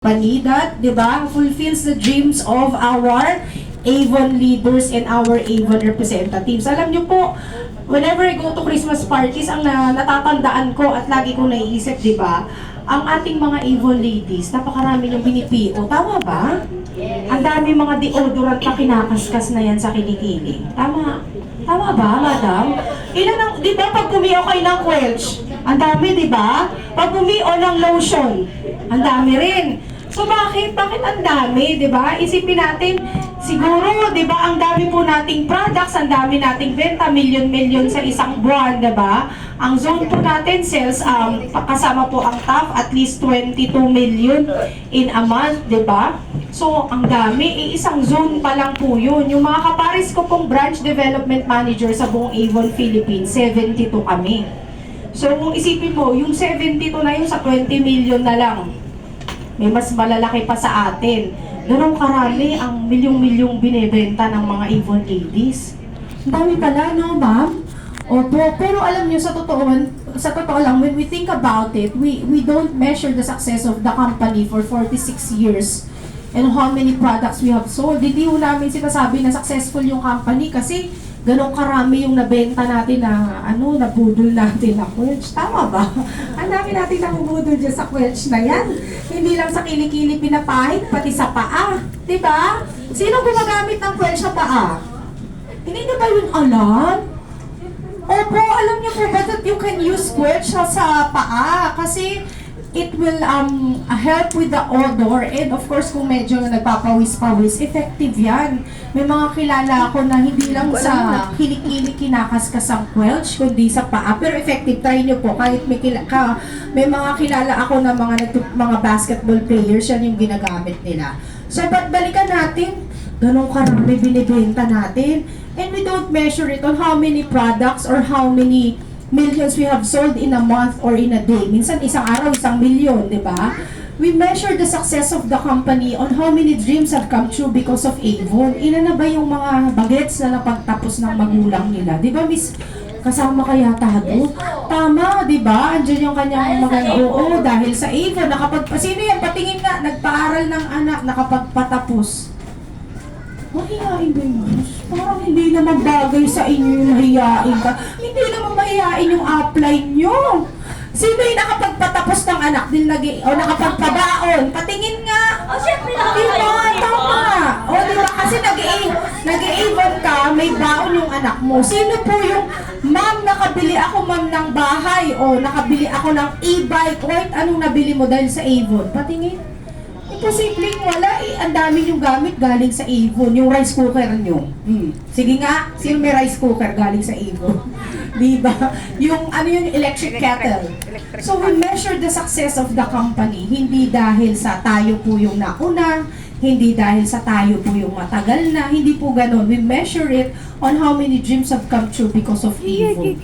company that, di ba, fulfills the dreams of our Avon leaders and our Avon representatives. Alam niyo po, whenever I go to Christmas parties, ang natatandaan ko at lagi kong naiisip, di ba, ang ating mga Avon ladies, napakarami yung binipiyo. Tama ba? Ang dami mga deodorant na kinakaskas na yan sa kilikili. Tama? Tama ba, madam? Ilan ang, di ba, pag pumiyo kayo ng Quelch, ang dami, di ba? Pag pumiyo ng lotion, ang dami rin. So bakit? Bakit ang dami, di ba? Isipin natin, siguro, di ba, ang dami po nating products, ang dami nating benta, million sa isang buwan, di ba? Ang zone po natin, sales, kasama po ang top, at least 22 million in a month, di ba? So, ang dami, isang zone pa lang po yun. Yung mga kaparis ko pong branch development manager sa buong Avon Philippines, 72 kami. So, kung isipin mo, yung 72 na yun sa 20 million na lang, may mas malalaki pa sa atin. Ganun karami ang milyong-milyong binebenta ng mga Avon ladies. Ang dami pala, no, ma'am? Opo, pero alam nyo, sa totoo lang, when we think about it, we don't measure the success of the company for 46 years and how many products we have sold. Hindi ho namin sinasabi na successful yung company kasi ganun karami yung nabenta natin na nabudol natin na Quelch. Tama ba? Ang dami natin nabudol dyan sa Quelch na yan. Hindi lang sa kilikili pinapahid, pati sa paa. Diba? Sino gumagamit ng Quelch sa paa? Hindi nyo ba yun alam? Opo, alam niyo po ba that you can use Quelch sa paa? Kasi it will help with the odor, and of course kung medyo nagpapawis-pawis, effective yan. May mga kilala ako na hindi lang sa kilikili kinakaskas ang Quelch, kundi sa paa, pero effective. Try nyo po, kahit may mga kilala ako na mga basketball players, yan yung ginagamit nila. So, ba't balikan natin? Ganun karami binibenta natin, and we don't measure it on how many products or how many millions we have sold in a month or in a day. Minsan isang araw, 1 milyon, di ba? We measure the success of the company on how many dreams have come true because of Avon. Ilan na ba yung mga bagets na napagtapos ng magulang nila? Di ba, Miss? Kasama kaya tago? Tama, di ba? Andiyan yung kanyang mga oo, dahil sa Avon. Sino yan? Patingin nga, nagpaaral ng anak, nakapagpatapos. Mahihain ba yun? Parang hindi naman bagay sa inyo yung mahihain ka. Hindi naman mahihain yung upline nyo. Sino yung nakapagpatapos ng anak din o nakapagpabaon? Patingin nga. O, syempre Diba? Tama. O, diba? Kasi nag-i-Avon ka, may baon yung anak mo. Sino po yung, ma'am, nakabili ako, ma'am, ng bahay, o nakabili ako ng e-bike, wait, anong nabili mo dahil sa Avon? Patingin. Posibleng wala eh. Ang dami yung gamit galing sa Avon. Yung rice cooker nyo. Sige nga, sino may rice cooker galing sa Avon? Diba? Yung yung electric kettle. So we measure the success of the company. Hindi dahil sa tayo po yung nauna, hindi dahil sa tayo po yung matagal na, hindi po ganun. We measure it on how many dreams have come true because of Avon.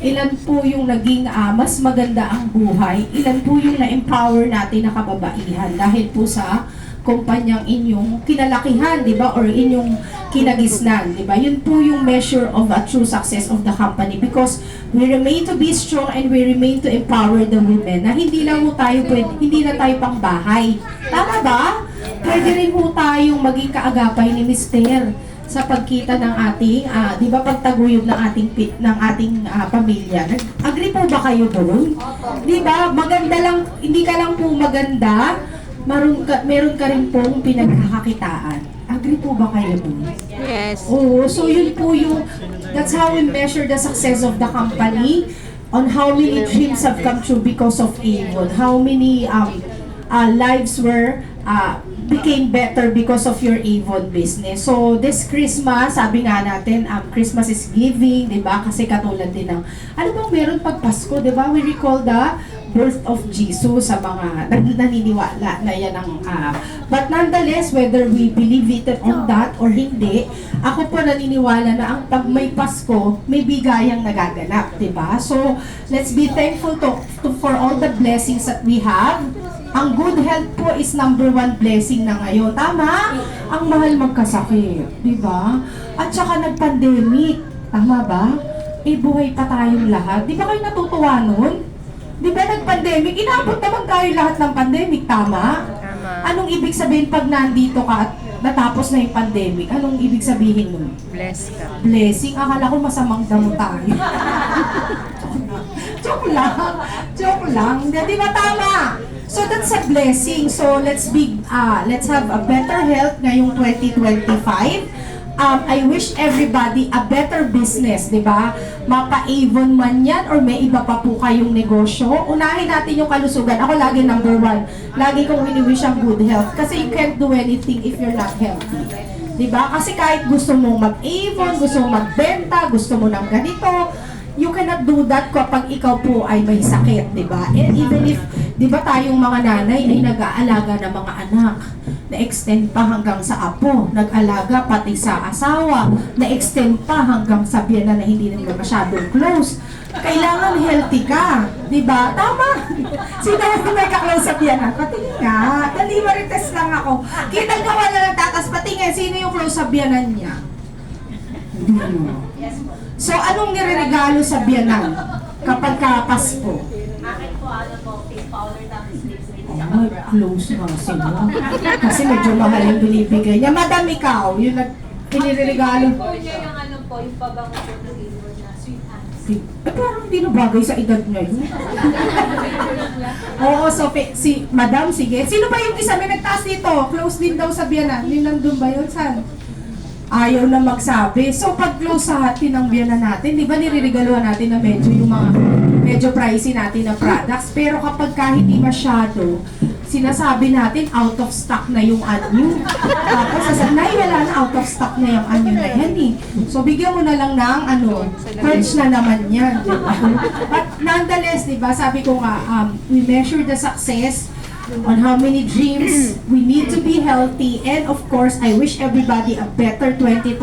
Ilan po yung naging mas maganda ang buhay, ilan po yung na-empower natin na kababaihan dahil po sa kumpanyang inyong kinalakihan, di ba? Or inyong kinagisnan, di ba? Yun po yung measure of a true success of the company because we remain to be strong and we remain to empower the women na hindi lang po tayo hindi na tayo pang bahay. Tama ba? Pwede rin po tayong maging kaagapay ni Mister sa pagkita ng ating, di ba, pagtaguyod ng ating pamilya. Agree po ba kayo doon? Di ba, maganda lang, hindi ka lang po maganda, meron ka rin pong pinagkakakitaan. Agree po ba kayo doon? Yes. Oo, so yun po yung, that's how we measure the success of the company, on how many dreams have come true because of Avon, how many lives became better because of your Avon business. So, this Christmas, sabi nga natin, Christmas is giving, di ba? Kasi katulad din ng, ano bang meron pag Pasko, di ba? We recall the birth of Jesus sa mga naniniwala na yan ang, but nonetheless, whether we believe it on that or hindi, ako po naniniwala na ang pag may Pasko, may bigayang nagaganap, di ba? So, let's be thankful for all the blessings that we have. Ang good health po is number 1 blessing na ngayon. Tama? Ang mahal magkasakit, di ba? At saka nag-pandemic, tama ba? Eh, buhay pa tayong lahat. Di ba kayo natutuwa nun? Di ba nag-pandemic? Inabot naman tayo lahat ng pandemic, tama? Tama. Anong ibig sabihin pag nandito ka at natapos na yung pandemic? Anong ibig sabihin nun? Bless ka. Blessing? Akala ko masamang damo tayo. Joke lang. Joke lang. Di ba tama? So that's a blessing. So let's have a better health ngayong 2025. I wish everybody a better business, di ba? Mapa-Avon man yan or may iba pa po kayong negosyo. Unahin natin yung kalusugan. Ako lagi number 1. Lagi kong wini-wish ang good health. Kasi you can't do anything if you're not healthy. Di ba? Kasi kahit gusto mong mag-Avon, gusto mong magbenta, gusto mo ng ganito, you cannot do that kapag ikaw po ay may sakit, di ba? And even if, di ba tayong mga nanay ay nag-aalaga ng mga anak, na-extend pa hanggang sa apo, nag-alaga pati sa asawa, na-extend pa hanggang sa biyanan na hindi naman masyadong close. Kailangan healthy ka, di ba? Tama! Sino yung may ka-close sa biyanan? Patingin nga, dali marites lang ako. Kita nga wala nagtatas, patingin, sino yung close sa biyanan niya? So, anong nireregalo sa biyanan kapag Pasko? Akin po, ano po, face powder tapos lipstick. Ay, close nga sila. Kasi medyo mahal yung binibigay niya. Madam, ikaw, yung piniregalo. Po niya yung ano po, yung pabango po ng Avon na sweet hands. Parang hindi na bagay sa edad niya yun. Oo, so si Madam, sige. Sino ba yung isa? May nagtaas dito. Close din daw sa biyanan. Yung nandun ba yun? Saan? Ayaw na magsabi. So, pag close sa atin ng biyanan natin, di ba niriregaluhan natin na medyo yung mga medyo pricey natin na products. Pero kapag hindi masyado, sinasabi natin out of stock na yung anyo. Tapos sasanay, wala na out of stock na yung anyo na yan eh. So, bigyan mo na lang ng purge na naman yan. Diba? But nonetheless, di ba, sabi ko nga, we measure the success on how many dreams we need to be healthy, and of course I wish everybody a better 2025.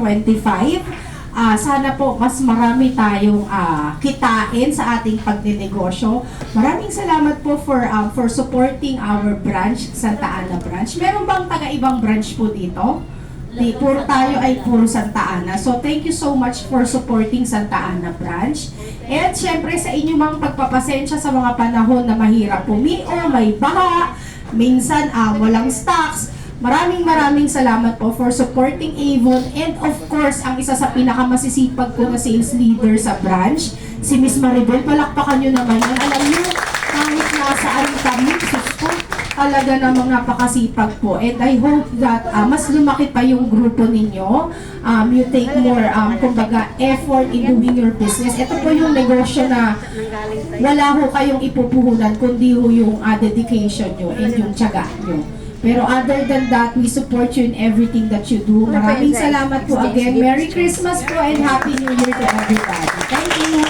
Sana po mas marami tayong kitain sa ating pagninegosyo. Maraming salamat po for supporting our branch, Santa Ana branch. Meron bang taga-ibang branch po dito? Di, puro tayo ay puro Santa Ana. So thank you so much for supporting Santa Ana branch. And syempre sa inyong mga pagpapasensya sa mga panahon na mahirap pumio, may baha, minsan walang stocks. Maraming salamat po for supporting Avon, and of course, ang isa sa pinakamasisipag ko na sales leader sa branch, si Miss Maribel. Palakpakan nyo naman yan. Alam nyo, kahit nasaan kami, talaga namang napakasipag po. And I hope that mas lumaki pa yung grupo ninyo. You take more, kumbaga, effort in doing your business. Ito po yung negosyo na wala ho kayong ipupuhunan, kundi ho yung dedication nyo and yung tiyaga nyo. Pero other than that, we support you in everything that you do. Maraming salamat po again. Merry Christmas po and Happy New Year to everybody. Thank you.